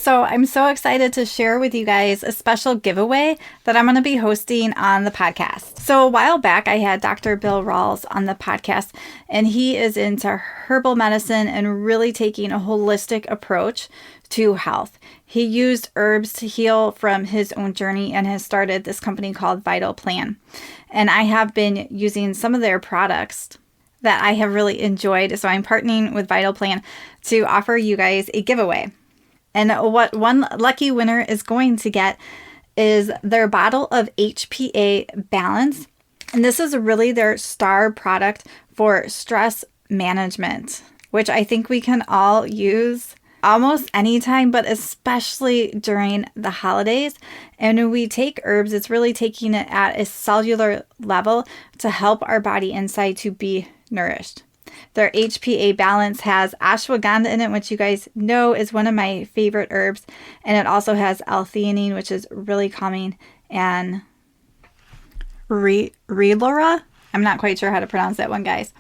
So I'm so excited to share with you guys a special giveaway that I'm going to be hosting on the podcast. So a while back, I had Dr. Bill Rawls on the podcast, and he is into herbal medicine and really taking a holistic approach to health. He used herbs to heal from his own journey and has started this company called Vital Plan. And I have been using some of their products that I have really enjoyed. So I'm partnering with Vital Plan to offer you guys a giveaway. And what one lucky winner is going to get is their bottle of HPA Balance. And this is really their star product for stress management, which I think we can all use almost anytime, but especially during the holidays. And when we take herbs, it's really taking it at a cellular level to help our body inside to be nourished. Their HPA Balance has ashwagandha in it, which you guys know is one of my favorite herbs. And it also has L-theanine, which is really calming, and relora. I'm not quite sure how to pronounce that one, guys.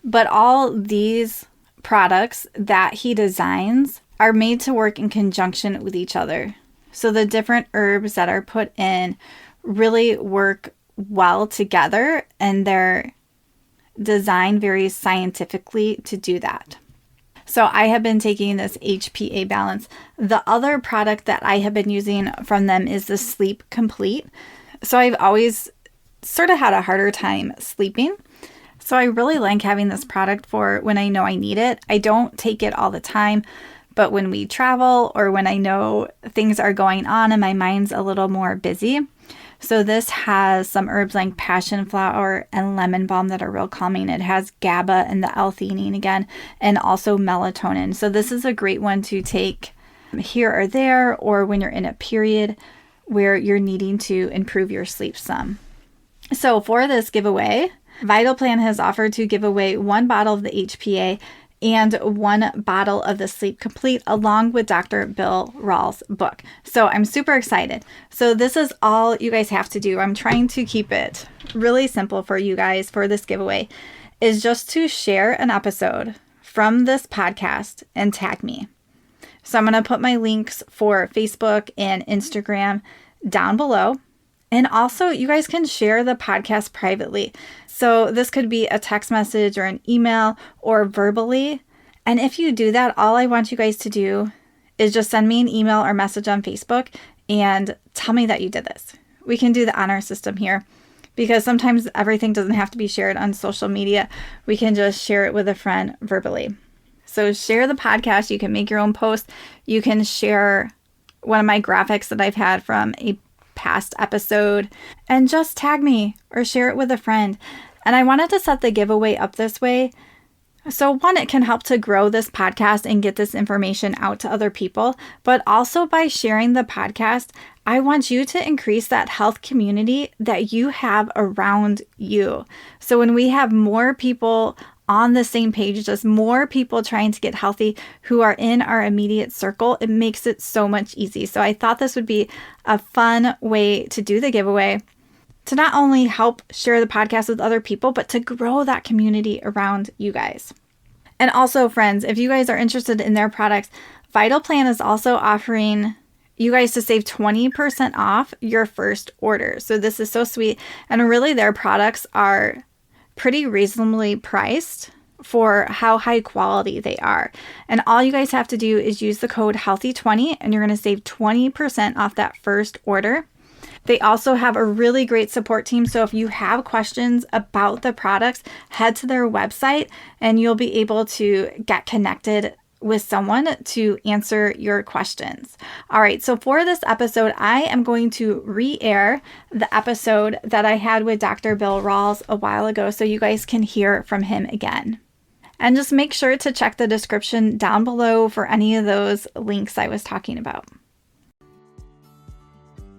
But all these products that he designs are made to work in conjunction with each other. So the different herbs that are put in really work well together, and they're designed very scientifically to do that. So I have been taking this HPA Balance. The other product that I have been using from them is the Sleep Complete. So I've always sort of had a harder time sleeping. So I really like having this product for when I know I need it. I don't take it all the time, but when we travel or when I know things are going on and my mind's a little more busy. So this has some herbs like passion flower and lemon balm that are real calming. It has GABA and the L-theanine again, and also melatonin. So this is a great one to take here or there, or when you're in a period where you're needing to improve your sleep some. So for this giveaway, Vital Plan has offered to give away one bottle of the HPA and one bottle of the Sleep Complete along with Dr. Bill Rawls' book. So I'm super excited. So this is all you guys have to do. I'm trying to keep it really simple for you guys for this giveaway, is just to share an episode from this podcast and tag me. So I'm going to put my links for Facebook and Instagram down below. And also, you guys can share the podcast privately. So this could be a text message or an email or verbally. And if you do that, all I want you guys to do is just send me an email or message on Facebook and tell me that you did this. We can do the honor system here, because sometimes everything doesn't have to be shared on social media. We can just share it with a friend verbally. So share the podcast. You can make your own post. You can share one of my graphics that I've had from a past episode and just tag me or share it with a friend. And I wanted to set the giveaway up this way. So one, it can help to grow this podcast and get this information out to other people. But also by sharing the podcast, I want you to increase that health community that you have around you. So when we have more people on the same page, just more people trying to get healthy who are in our immediate circle, it makes it so much easier. So I thought this would be a fun way to do the giveaway, to not only help share the podcast with other people, but to grow that community around you guys. And also, friends, if you guys are interested in their products, Vital Plan is also offering you guys to save 20% off your first order. So this is so sweet. And really, their products are pretty reasonably priced for how high quality they are. And all you guys have to do is use the code HEALTHY20 and you're going to save 20% off that first order. They also have a really great support team. So if you have questions about the products, head to their website and you'll be able to get connected with someone to answer your questions. All right, so for this episode, I am going to re-air the episode that I had with Dr. Bill Rawls a while ago so you guys can hear from him again. And just make sure to check the description down below for any of those links I was talking about.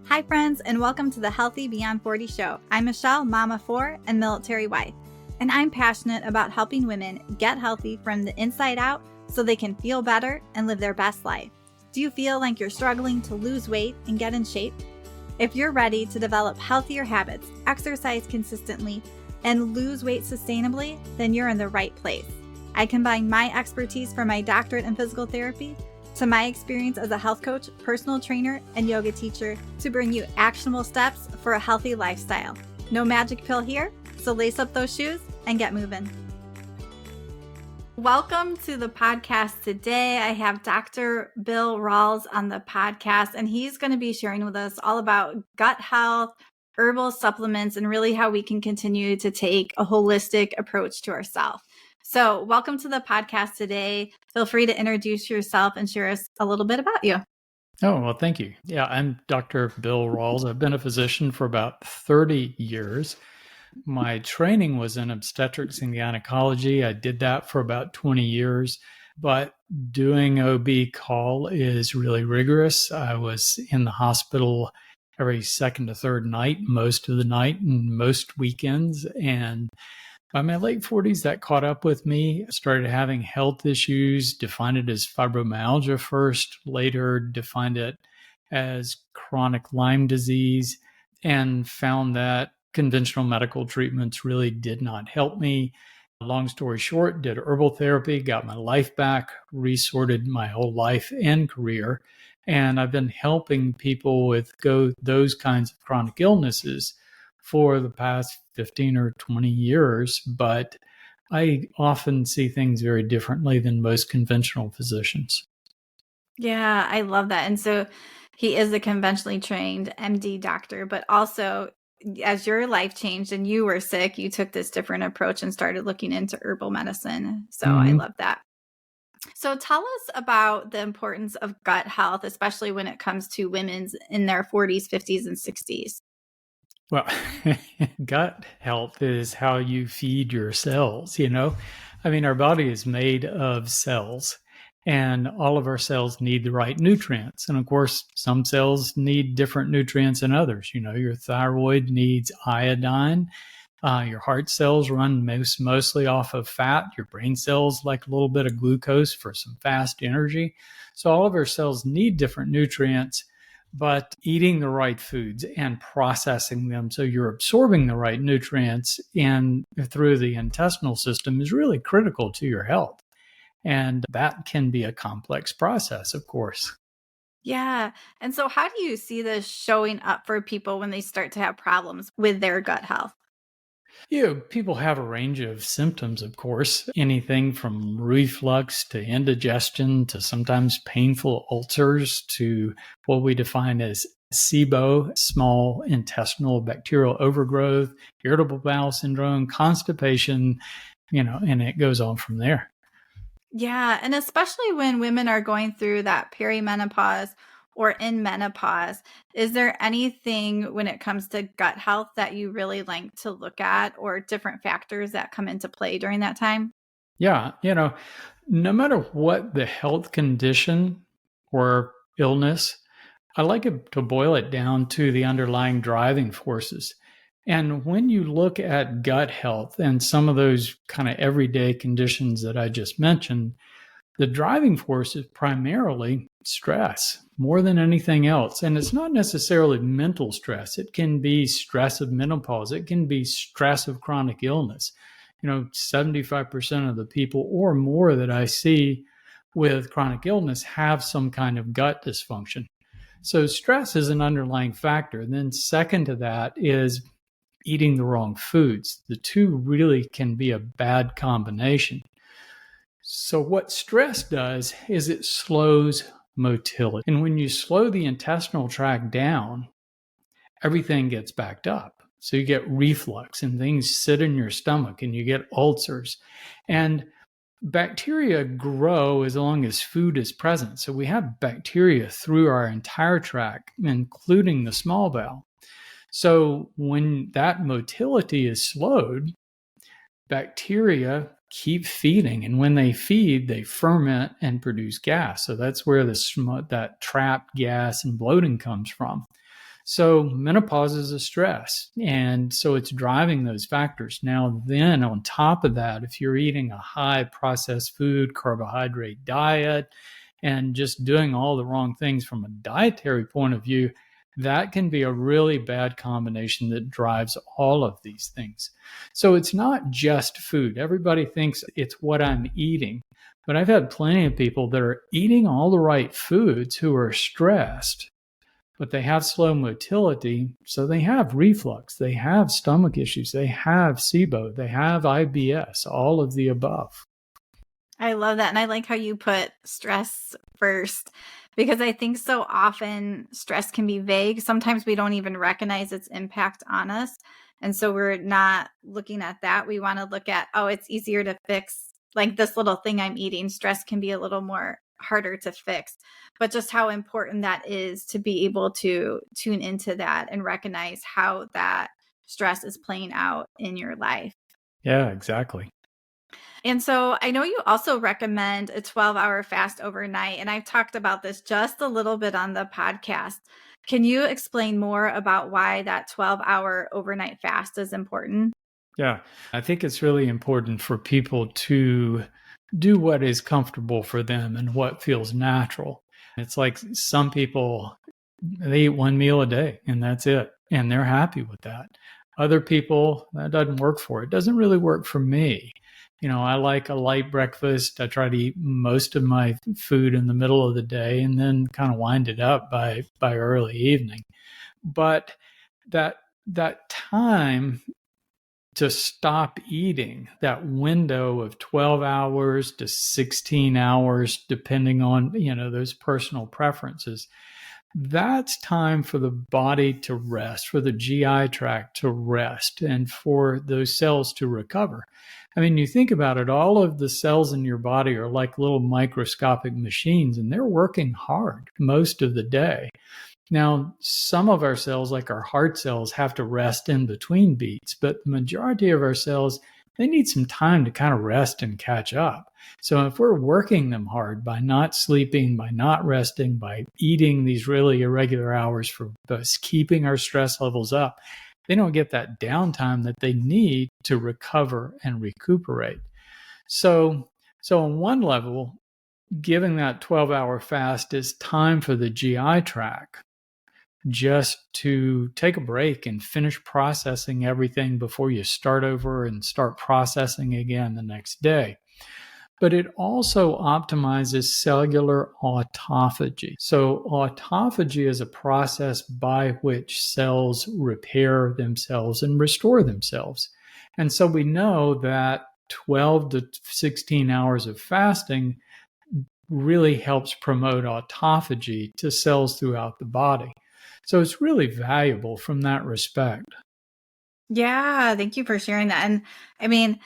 Hi friends, and welcome to the Healthy Beyond 40 show. I'm Michele, mama of 4 and military wife, and I'm passionate about helping women get healthy from the inside out so they can feel better and live their best life. Do you feel like you're struggling to lose weight and get in shape? If you're ready to develop healthier habits, exercise consistently, and lose weight sustainably, then you're in the right place. I combine my expertise from my doctorate in physical therapy to my experience as a health coach, personal trainer, and yoga teacher to bring you actionable steps for a healthy lifestyle. No magic pill here, so lace up those shoes and get moving. Welcome to the podcast today. I have Dr. Bill Rawls on the podcast, and he's going to be sharing with us all about gut health, herbal supplements, and really how we can continue to take a holistic approach to ourselves. So welcome to the podcast today. Feel free to introduce yourself and share us a little bit about you. Oh, well, thank you. Yeah, I'm Dr. Bill Rawls. I've been a physician for about 30 years. My training was in obstetrics and gynecology. I did that for about 20 years, but doing OB call is really rigorous. I was in the hospital every second to third night, most of the night and most weekends. And by my late 40s, that caught up with me. I started having health issues, defined it as fibromyalgia first, later defined it as chronic Lyme disease, and found that conventional medical treatments really did not help me. Long story short, did herbal therapy, got my life back, resorted my whole life and career. And I've been helping people with those kinds of chronic illnesses for the past 15 or 20 years. But I often see things very differently than most conventional physicians. Yeah, I love that. And so he is a conventionally trained MD doctor, but also as your life changed and you were sick, you took this different approach and started looking into herbal medicine. So I love that. So tell us about the importance of gut health, especially when it comes to women in their 40s, 50s, and 60s. Well, gut health is how you feed your cells, I mean, our body is made of cells. And all of our cells need the right nutrients. And of course, some cells need different nutrients than others. Your thyroid needs iodine. Your heart cells run mostly off of fat. Your brain cells like a little bit of glucose for some fast energy. So all of our cells need different nutrients, but eating the right foods and processing them so you're absorbing the right nutrients and through the intestinal system is really critical to your health. And that can be a complex process, of course. Yeah. And so how do you see this showing up for people when they start to have problems with their gut health? People have a range of symptoms, of course, anything from reflux to indigestion to sometimes painful ulcers to what we define as SIBO, small intestinal bacterial overgrowth, irritable bowel syndrome, constipation, and it goes on from there. Yeah. And especially when women are going through that perimenopause or in menopause, is there anything when it comes to gut health that you really like to look at or different factors that come into play during that time? Yeah. No matter what the health condition or illness, I like it to boil it down to the underlying driving forces. And when you look at gut health and some of those kind of everyday conditions that I just mentioned, the driving force is primarily stress more than anything else. And it's not necessarily mental stress. It can be stress of menopause. It can be stress of chronic illness. 75% of the people or more that I see with chronic illness have some kind of gut dysfunction. So stress is an underlying factor. And then second to that is eating the wrong foods. The two really can be a bad combination. So what stress does is it slows motility. And when you slow the intestinal tract down, everything gets backed up. So you get reflux and things sit in your stomach and you get ulcers. And bacteria grow as long as food is present. So we have bacteria through our entire tract, including the small bowel. So when that motility is slowed, bacteria keep feeding. And when they feed, they ferment and produce gas. So that's where that trapped gas and bloating comes from. So menopause is a stress. And so it's driving those factors. Now, then on top of that, if you're eating a high processed food, carbohydrate diet, and just doing all the wrong things from a dietary point of view, that can be a really bad combination that drives all of these things. So it's not just food. Everybody thinks it's what I'm eating, But I've had plenty of people that are eating all the right foods who are stressed, but they have slow motility. So they have reflux, they have stomach issues, they have SIBO, they have IBS, all of the above. I love that. And I like how you put stress first, because I think so often stress can be vague. Sometimes we don't even recognize its impact on us. And so we're not looking at that. We want to look at, oh, it's easier to fix, like this little thing I'm eating. Stress can be a little more harder to fix, but just how important that is to be able to tune into that and recognize how that stress is playing out in your life. Yeah, exactly. And so I know you also recommend a 12-hour fast overnight, and I've talked about this just a little bit on the podcast. Can you explain more about why that 12-hour overnight fast is important? Yeah, I think it's really important for people to do what is comfortable for them and what feels natural. It's like some people, they eat one meal a day and that's it, and they're happy with that. Other people, that doesn't work for. It doesn't really work for me. I like a light breakfast. I try to eat most of my food in the middle of the day and then kind of wind it up by early evening. But that time to stop eating, that window of 12 hours to 16 hours, depending on, those personal preferences, that's time for the body to rest, for the GI tract to rest, and for those cells to recover. I mean, you think about it, all of the cells in your body are like little microscopic machines, and they're working hard most of the day. Now, some of our cells, like our heart cells, have to rest in between beats, but the majority of our cells, they need some time to kind of rest and catch up. So if we're working them hard by not sleeping, by not resting, by eating these really irregular hours for us, keeping our stress levels up, they don't get that downtime that they need to recover and recuperate. So on one level, giving that 12-hour fast is time for the GI tract just to take a break and finish processing everything before you start over and start processing again the next day. But it also optimizes cellular autophagy. So autophagy is a process by which cells repair themselves and restore themselves. And so we know that 12 to 16 hours of fasting really helps promote autophagy to cells throughout the body. So it's really valuable from that respect. Yeah, thank you for sharing that. And I mean,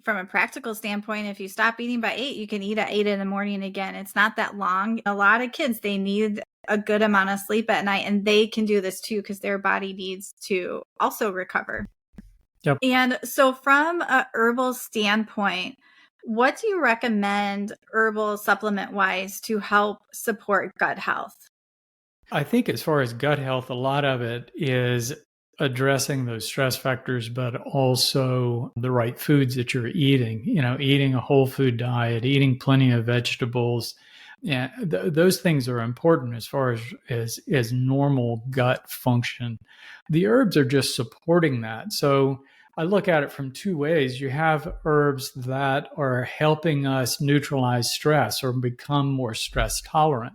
from a practical standpoint, if you stop eating by 8, you can eat at 8 in the morning again. It's not that long. A lot of kids, they need a good amount of sleep at night, and they can do this too because their body needs to also recover. Yep. And so from a herbal standpoint, what do you recommend herbal supplement wise to help support gut health? I think as far as gut health, a lot of it is addressing those stress factors, but also the right foods that you're eating, eating a whole food diet, eating plenty of vegetables. Yeah, those things are important as far as normal gut function. The herbs are just supporting that. So I look at it from two ways. You have herbs that are helping us neutralize stress or become more stress tolerant.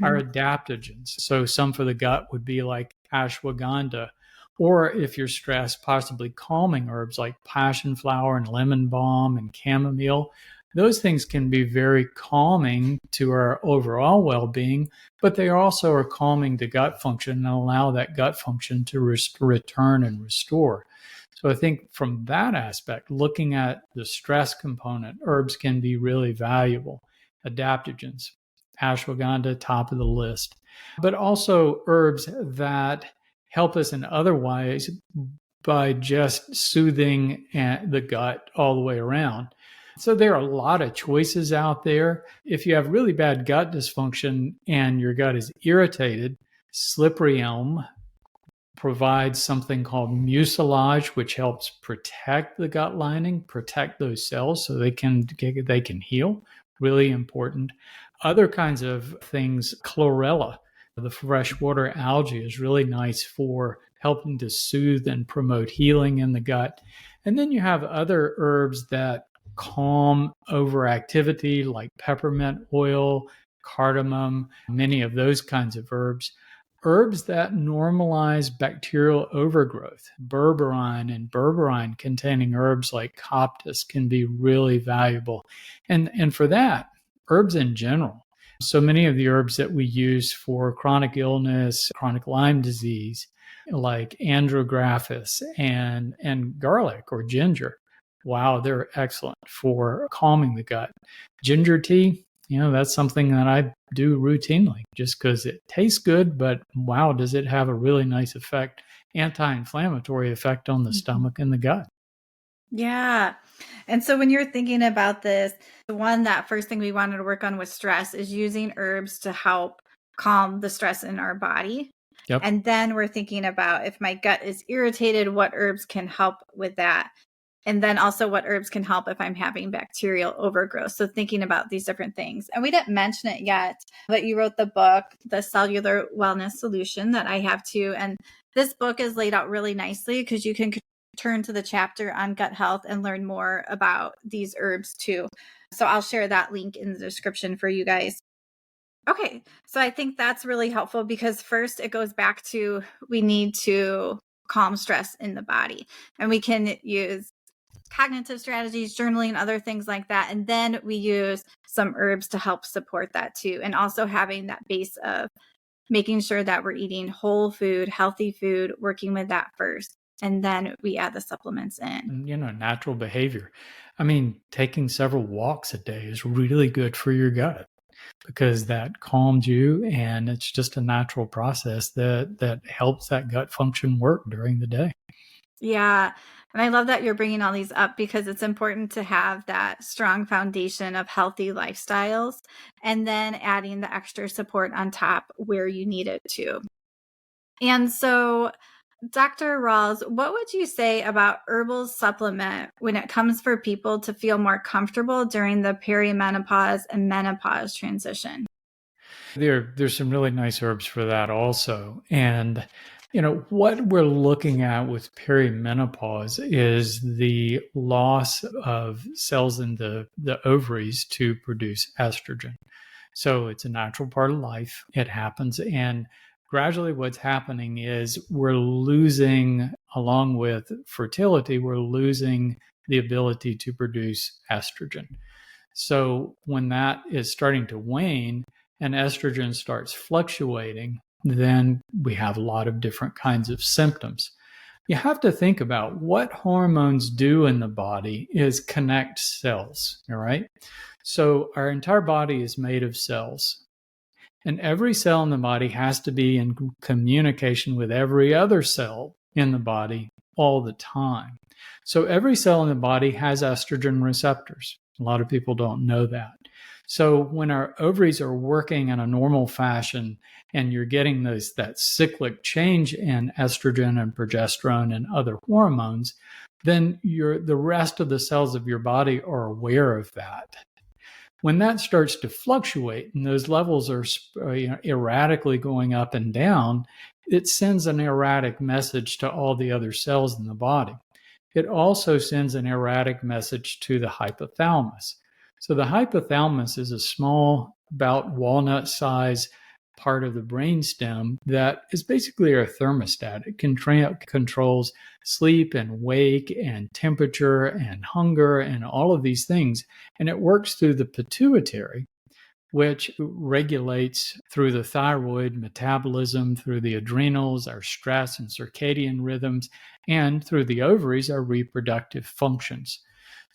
Our adaptogens. So some for the gut would be like ashwagandha, or if you're stressed, possibly calming herbs like passion flower and lemon balm and chamomile. Those things can be very calming to our overall well-being, but they also are calming to gut function and allow that gut function to return and restore. So I think from that aspect, looking at the stress component, herbs can be really valuable. Adaptogens, ashwagandha, top of the list, but also herbs that help us in other ways by just soothing the gut all the way around. So there are a lot of choices out there. If you have really bad gut dysfunction and your gut is irritated, slippery elm provides something called mucilage, which helps protect the gut lining, protect those cells so they can heal. Really important. Other kinds of things, chlorella, the freshwater algae, is really nice for helping to soothe and promote healing in the gut. And then you have other herbs that calm overactivity like peppermint oil, cardamom, many of those kinds of herbs. Herbs that normalize bacterial overgrowth, berberine and berberine containing herbs like coptis can be really valuable. And for that, herbs in general. So many of the herbs that we use for chronic illness, chronic Lyme disease, like andrographis and garlic or ginger, wow, they're excellent for calming the gut. Ginger tea, that's something that I do routinely just because it tastes good, but wow, does it have a really nice effect, anti-inflammatory effect on the stomach and the gut. Yeah. And so when you're thinking about this, that first thing we wanted to work on with stress is using herbs to help calm the stress in our body. Yep. And then we're thinking about if my gut is irritated, what herbs can help with that. And then also what herbs can help if I'm having bacterial overgrowth. So thinking about these different things. And we didn't mention it yet, but you wrote the book, The Cellular Wellness Solution, that I have too. And this book is laid out really nicely because you can turn to the chapter on gut health and learn more about these herbs too. So I'll share that link in the description for you guys. Okay, so I think that's really helpful because first it goes back to we need to calm stress in the body, and we can use cognitive strategies, journaling, other things like that. And then we use some herbs to help support that too. And also having that base of making sure that we're eating whole food, healthy food, working with that first. And then we add the supplements in. Natural behavior. I mean, taking several walks a day is really good for your gut because that calms you, and it's just a natural process that helps that gut function work during the day. Yeah. And I love that you're bringing all these up because it's important to have that strong foundation of healthy lifestyles and then adding the extra support on top where you need it to. And so, Dr. Rawls, what would you say about herbal supplement when it comes for people to feel more comfortable during the perimenopause and menopause transition? There's some really nice herbs for that also. And what we're looking at with perimenopause is the loss of cells in the ovaries to produce estrogen. So it's a natural part of life. It happens. And gradually what's happening is we're losing, along with fertility, we're losing the ability to produce estrogen. So when that is starting to wane and estrogen starts fluctuating, then we have a lot of different kinds of symptoms. You have to think about what hormones do in the body is connect cells, all right? So our entire body is made of cells. And every cell in the body has to be in communication with every other cell in the body all the time. So every cell in the body has estrogen receptors. A lot of people don't know that. So when our ovaries are working in a normal fashion and you're getting that cyclic change in estrogen and progesterone and other hormones, then the rest of the cells of your body are aware of that. When that starts to fluctuate and those levels are erratically going up and down, it sends an erratic message to all the other cells in the body. It also sends an erratic message to the hypothalamus. So the hypothalamus is a small, about walnut size part of the brainstem that is basically a thermostat. It controls sleep and wake and temperature and hunger and all of these things. And it works through the pituitary, which regulates through the thyroid metabolism, through the adrenals, our stress and circadian rhythms, and through the ovaries, our reproductive functions.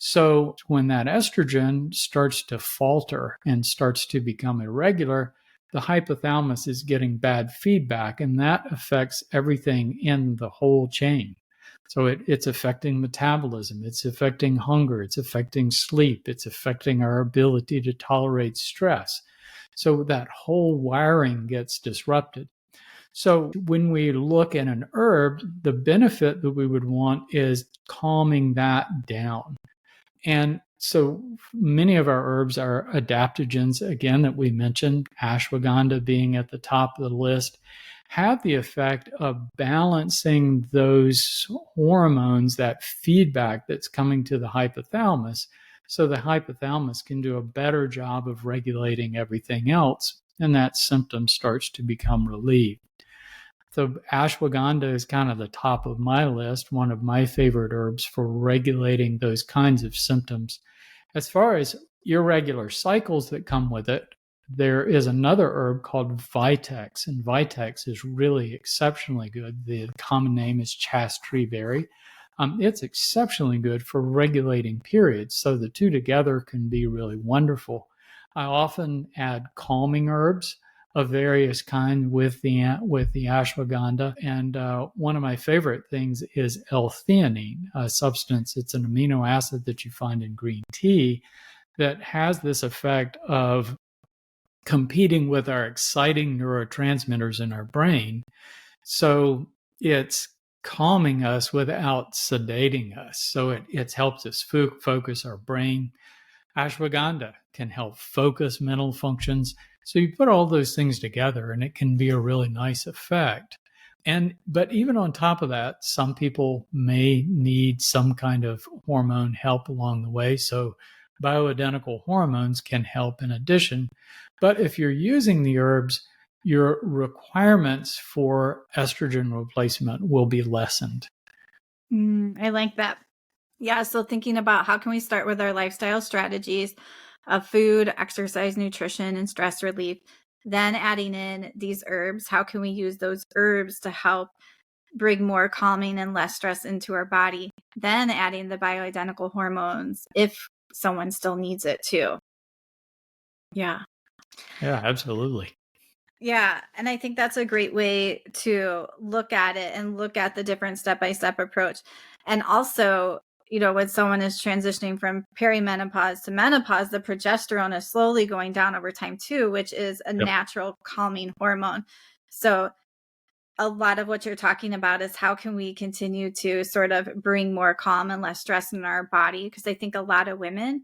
So when that estrogen starts to falter and starts to become irregular, the hypothalamus is getting bad feedback, and that affects everything in the whole chain. So it's affecting metabolism, it's affecting hunger, it's affecting sleep, it's affecting our ability to tolerate stress. So that whole wiring gets disrupted. So when we look at an herb, the benefit that we would want is calming that down. And so many of our herbs are adaptogens, again, that we mentioned, ashwagandha being at the top of the list, have the effect of balancing those hormones, that feedback that's coming to the hypothalamus, So the hypothalamus can do a better job of regulating everything else, and that symptom starts to become relieved. So ashwagandha is kind of the top of my list, one of my favorite herbs for regulating those kinds of symptoms. As far as irregular cycles that come with it, there is another herb called Vitex, and Vitex is really exceptionally good. The common name is chaste tree berry. It's exceptionally good for regulating periods, so the two together can be really wonderful. I often add calming herbs of various kind with the ashwagandha, and one of my favorite things is L-theanine, a substance. It's an amino acid that you find in green tea that has this effect of competing with our exciting neurotransmitters in our brain. So it's calming us without sedating us. So it helps us focus our brain. Ashwagandha can help focus mental functions. So you put all those things together and it can be a really nice effect. But even on top of that, some people may need some kind of hormone help along the way. So bioidentical hormones can help in addition. But if you're using the herbs, your requirements for estrogen replacement will be lessened. I like that. Yeah, so thinking about how can we start with our lifestyle strategies of food, exercise, nutrition, and stress relief, then adding in these herbs. How can we use those herbs to help bring more calming and less stress into our body? Then adding the bioidentical hormones if someone still needs it too. Yeah. Yeah, absolutely. Yeah. And I think that's a great way to look at it and look at the different step-by-step approach. And also, when someone is transitioning from perimenopause to menopause, the progesterone is slowly going down over time too, which is a natural calming hormone. So a lot of what you're talking about is how can we continue to sort of bring more calm and less stress in our body? Because I think a lot of women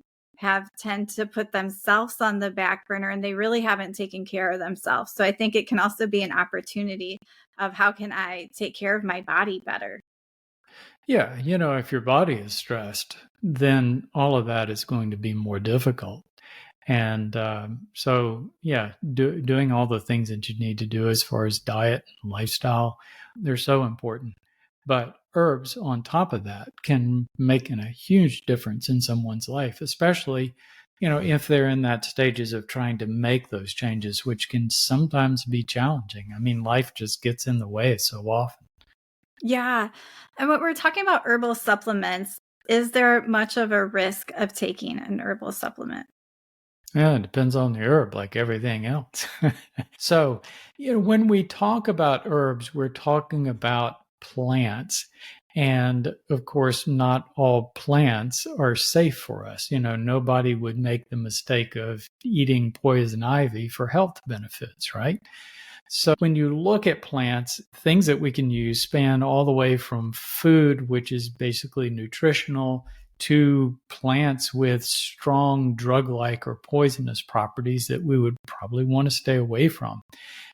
tend to put themselves on the back burner and they really haven't taken care of themselves. So I think it can also be an opportunity of how can I take care of my body better? Yeah, if your body is stressed, then all of that is going to be more difficult. And doing all the things that you need to do as far as diet and lifestyle, they're so important. But herbs on top of that can make a huge difference in someone's life, especially, if they're in that stages of trying to make those changes, which can sometimes be challenging. I mean, life just gets in the way so often. Yeah. And when we're talking about herbal supplements, is there much of a risk of taking an herbal supplement? Yeah, it depends on the herb, like everything else. So, when we talk about herbs, we're talking about plants. And of course, not all plants are safe for us. Nobody would make the mistake of eating poison ivy for health benefits, right? So when you look at plants, things that we can use span all the way from food, which is basically nutritional, to plants with strong drug-like or poisonous properties that we would probably want to stay away from.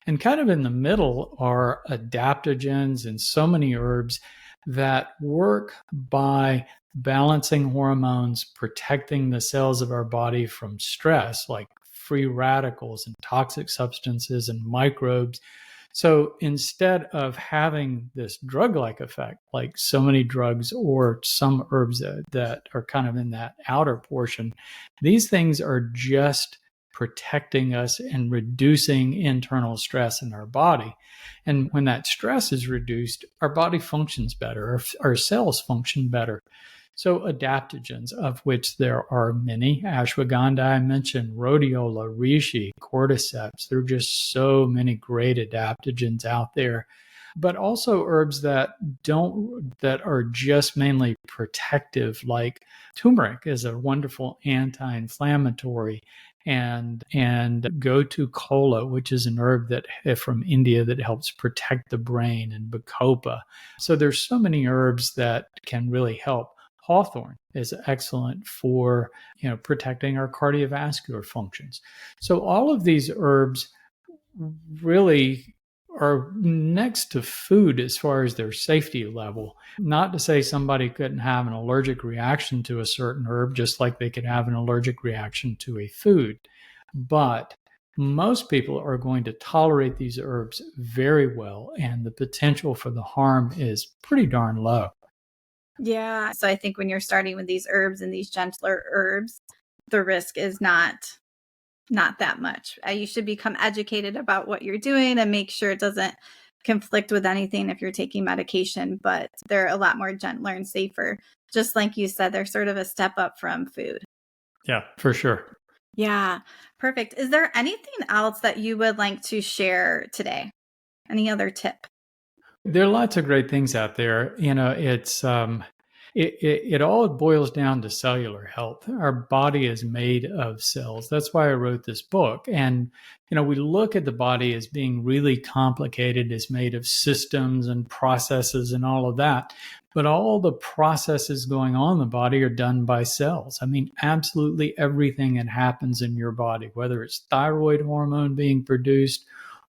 And kind of in the middle are adaptogens and so many herbs that work by balancing hormones, protecting the cells of our body from stress, like free radicals and toxic substances and microbes. So instead of having this drug-like effect, like so many drugs or some herbs that are kind of in that outer portion, these things are just protecting us and reducing internal stress in our body. And when that stress is reduced, our body functions better, our cells function better. So adaptogens, of which there are many, ashwagandha, I mentioned, rhodiola, reishi, cordyceps. There are just so many great adaptogens out there. But also herbs that are just mainly protective, like turmeric is a wonderful anti-inflammatory, and gotu kola, which is an herb that from India that helps protect the brain, and bacopa. So there's so many herbs that can really help. Hawthorn is excellent for protecting our cardiovascular functions. So all of these herbs really are next to food as far as their safety level. Not to say somebody couldn't have an allergic reaction to a certain herb, just like they could have an allergic reaction to a food. But most people are going to tolerate these herbs very well, and the potential for the harm is pretty darn low. Yeah. So I think when you're starting with these herbs and these gentler herbs, the risk is not that much. You should become educated about what you're doing and make sure it doesn't conflict with anything if you're taking medication, but they're a lot more gentler and safer. Just like you said, they're sort of a step up from food. Yeah, for sure. Yeah, perfect. Is there anything else that you would like to share today? Any other tip? There are lots of great things out there. It all boils down to cellular health. Our body is made of cells. That's why I wrote this book. And we look at the body as being really complicated. It's made of systems and processes and all of that. But all the processes going on in the body are done by cells. I mean, absolutely everything that happens in your body, whether it's thyroid hormone being produced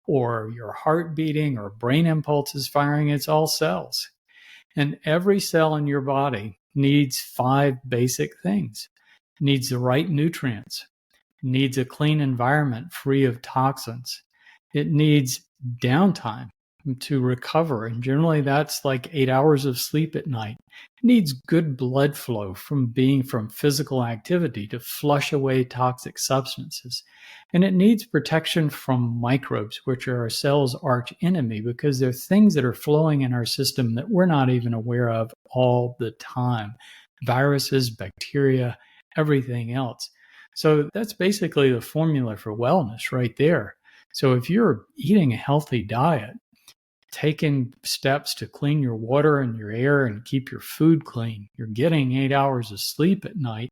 or your heart beating or brain impulses firing, it's all cells. And every cell in your body needs 5 basic things. It needs the right nutrients, it needs a clean environment free of toxins. It needs downtime to recover. And generally that's like 8 hours of sleep at night. It needs good blood flow from physical activity to flush away toxic substances. And it needs protection from microbes, which are our cell's arch enemy, because they're things that are flowing in our system that we're not even aware of all the time. Viruses, bacteria, everything else. So that's basically the formula for wellness right there. So if you're eating a healthy diet, taking steps to clean your water and your air and keep your food clean, you're getting 8 hours of sleep at night,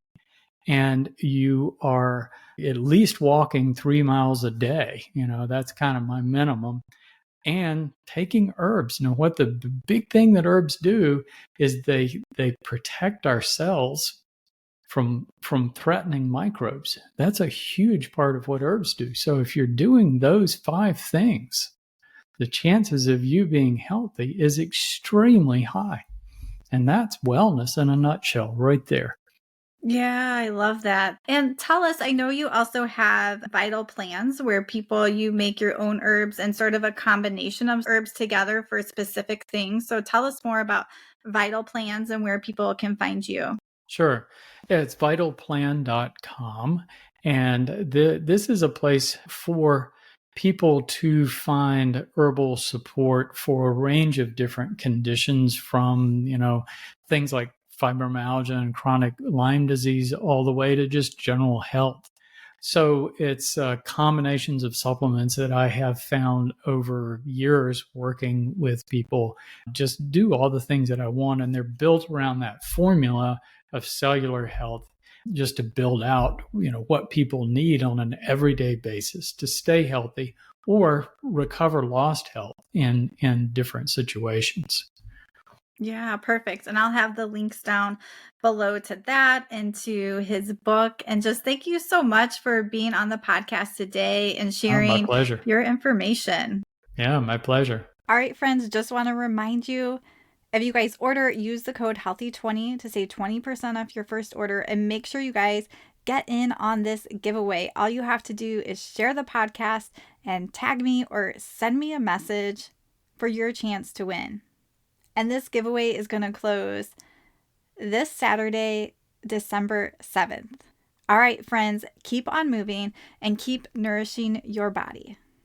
and you are at least walking 3 miles a day. That's kind of my minimum. And taking herbs. What the big thing that herbs do is they protect our cells from threatening microbes. That's a huge part of what herbs do. So if you're doing those 5 things, the chances of you being healthy is extremely high. And that's wellness in a nutshell right there. Yeah, I love that. And tell us, I know you also have vital plans where you make your own herbs and sort of a combination of herbs together for specific things. So tell us more about vital plans and where people can find you. Sure. Yeah, it's vitalplan.com. And this is a place for people to find herbal support for a range of different conditions, from, things like fibromyalgia and chronic Lyme disease all the way to just general health. So it's combinations of supplements that I have found over years working with people just do all the things that I want. And they're built around that formula of cellular health, just to build out, what people need on an everyday basis to stay healthy or recover lost health in different situations. Yeah, perfect. And I'll have the links down below to that and to his book. And just thank you so much for being on the podcast today and sharing my pleasure. Your information. Yeah, my pleasure. All right, friends, just want to remind you, if you guys order, use the code HEALTHY20 to save 20% off your first order, and make sure you guys get in on this giveaway. All you have to do is share the podcast and tag me or send me a message for your chance to win. And this giveaway is going to close this Saturday, December 7th. All right, friends, keep on moving and keep nourishing your body.